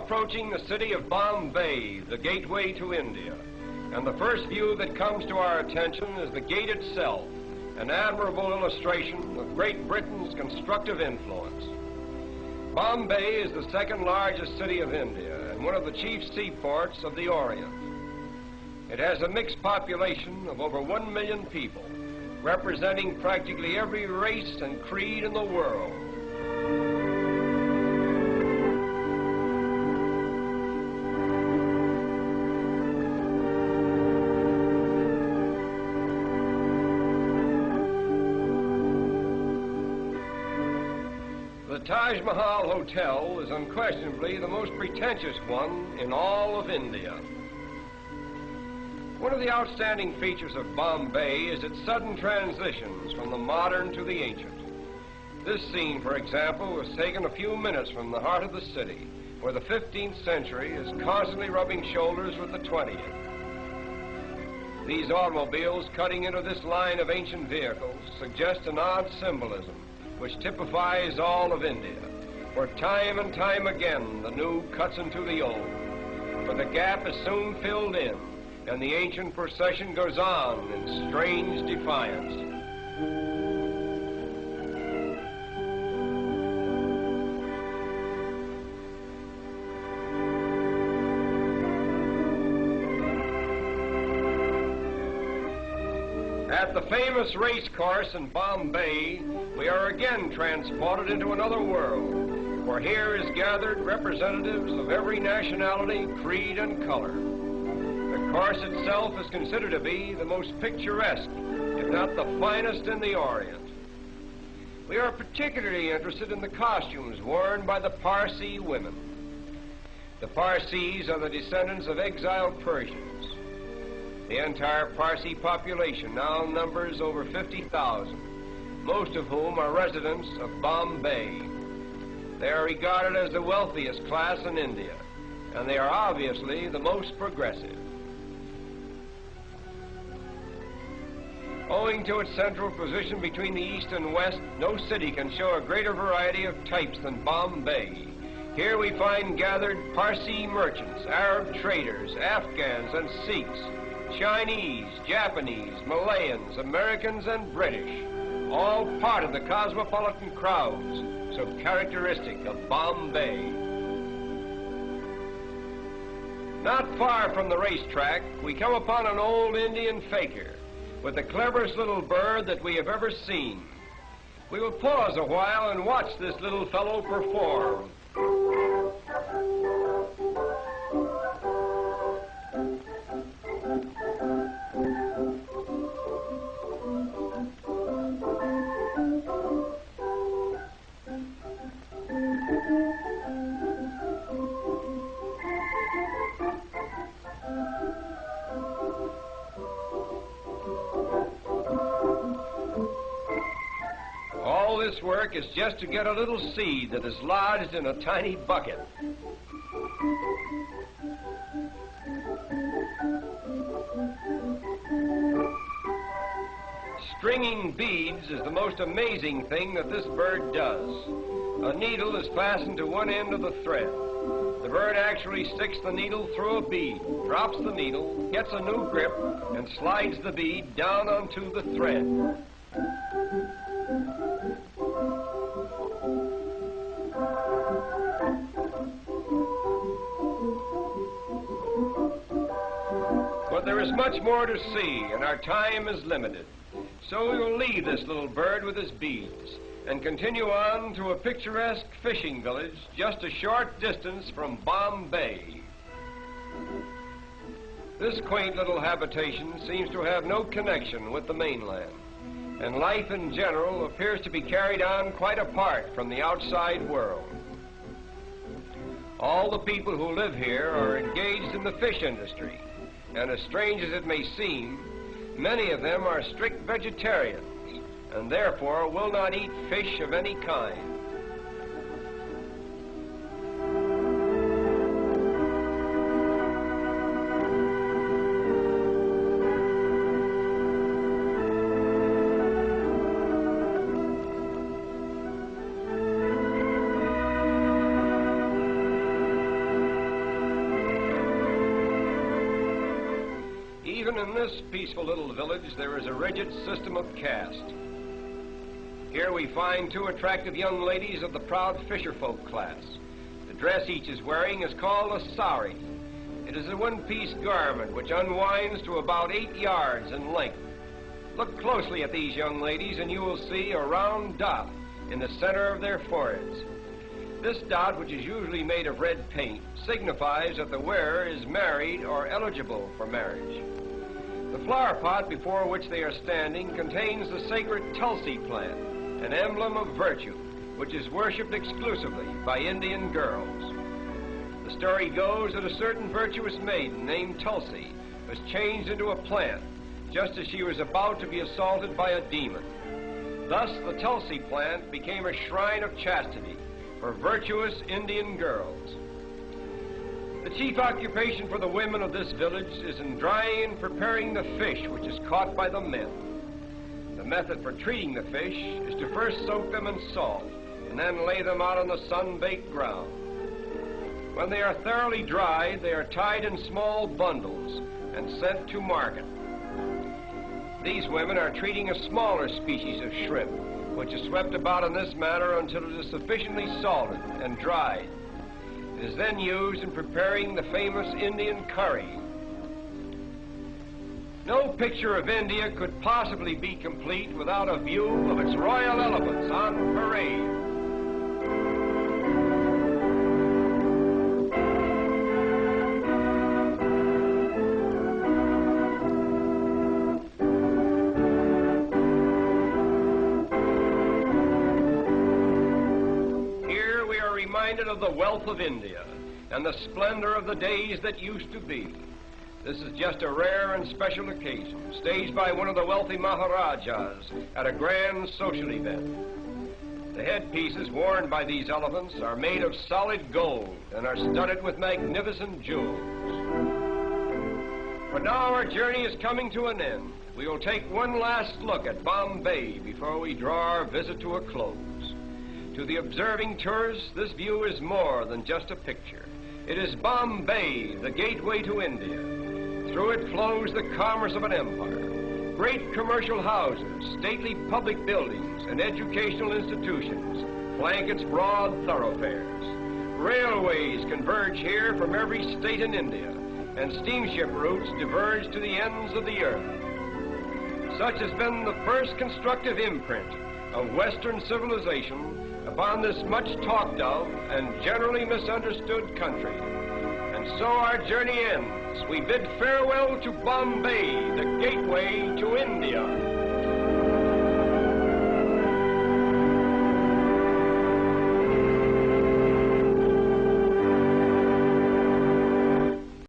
approaching the city of Bombay, the gateway to India. And the first view that comes to our attention is the gate itself, an admirable illustration of Great Britain's constructive influence. Bombay is the second largest city of India and one of the chief seaports of the Orient. It has a mixed population of over 1 million people, representing practically every race and creed in the world. The Taj Mahal Hotel is unquestionably the most pretentious one in all of India. One of the outstanding features of Bombay is its sudden transitions from the modern to the ancient. This scene, for example, was taken a few minutes from the heart of the city, where the 15th century is constantly rubbing shoulders with the 20th. These automobiles cutting into this line of ancient vehicles suggest an odd symbolism which typifies all of India, where time and time again the new cuts into the old. But the gap is soon filled in, and the ancient procession goes on in strange defiance. At the famous race course in Bombay, we are again transported into another world, for here is gathered representatives of every nationality, creed, and color. The course itself is considered to be the most picturesque, if not the finest in the Orient. We are particularly interested in the costumes worn by the Parsi women. The Parsis are the descendants of exiled Persians. The entire Parsi population now numbers over 50,000, most of whom are residents of Bombay. They are regarded as the wealthiest class in India, and they are obviously the most progressive. Owing to its central position between the East and West, no city can show a greater variety of types than Bombay. Here we find gathered Parsi merchants, Arab traders, Afghans and Sikhs, Chinese, Japanese, Malayans, Americans, and British, all part of the cosmopolitan crowds so characteristic of Bombay. Not far from the racetrack, we come upon an old Indian fakir with the cleverest little bird that we have ever seen. We will pause a while and watch this little fellow perform. All this work is just to get a little seed that is lodged in a tiny bucket. Stringing beads is the most amazing thing that this bird does. A needle is fastened to one end of the thread. The bird actually sticks the needle through a bead, drops the needle, gets a new grip, and slides the bead down onto the thread. But there is much more to see, and our time is limited. So we will leave this little bird with his beads and continue on to a picturesque fishing village just a short distance from Bombay. This quaint little habitation seems to have no connection with the mainland, and life in general appears to be carried on quite apart from the outside world. All the people who live here are engaged in the fish industry, and as strange as it may seem, many of them are strict vegetarians and therefore will not eat fish of any kind. Even in this peaceful little village, there is a rigid system of caste. Here we find two attractive young ladies of the proud fisherfolk class. The dress each is wearing is called a sari. It is a one-piece garment which unwinds to about 8 yards in length. Look closely at these young ladies and you will see a round dot in the center of their foreheads. This dot, which is usually made of red paint, signifies that the wearer is married or eligible for marriage. The flower pot before which they are standing contains the sacred Tulsi plant, an emblem of virtue, which is worshipped exclusively by Indian girls. The story goes that a certain virtuous maiden named Tulsi was changed into a plant just as she was about to be assaulted by a demon. Thus, the Tulsi plant became a shrine of chastity for virtuous Indian girls. The chief occupation for the women of this village is in drying and preparing the fish which is caught by the men. The method for treating the fish is to first soak them in salt and then lay them out on the sun-baked ground. When they are thoroughly dried, they are tied in small bundles and sent to market. These women are treating a smaller species of shrimp, which is swept about in this manner until it is sufficiently salted and dried. It is then used in preparing the famous Indian curry. No picture of India could possibly be complete without a view of its royal elephants on parade. Reminded of the wealth of India and the splendor of the days that used to be. This is just a rare and special occasion, staged by one of the wealthy Maharajas at a grand social event. The headpieces worn by these elephants are made of solid gold and are studded with magnificent jewels. But now our journey is coming to an end. We will take one last look at Bombay before we draw our visit to a close. To the observing tourist, this view is more than just a picture. It is Bombay, the gateway to India. Through it flows the commerce of an empire. Great commercial houses, stately public buildings, and educational institutions flank its broad thoroughfares. Railways converge here from every state in India, and steamship routes diverge to the ends of the earth. Such has been the first constructive imprint of Western civilization upon this much talked of and generally misunderstood country. And so our journey ends. We bid farewell to Bombay, the gateway to India.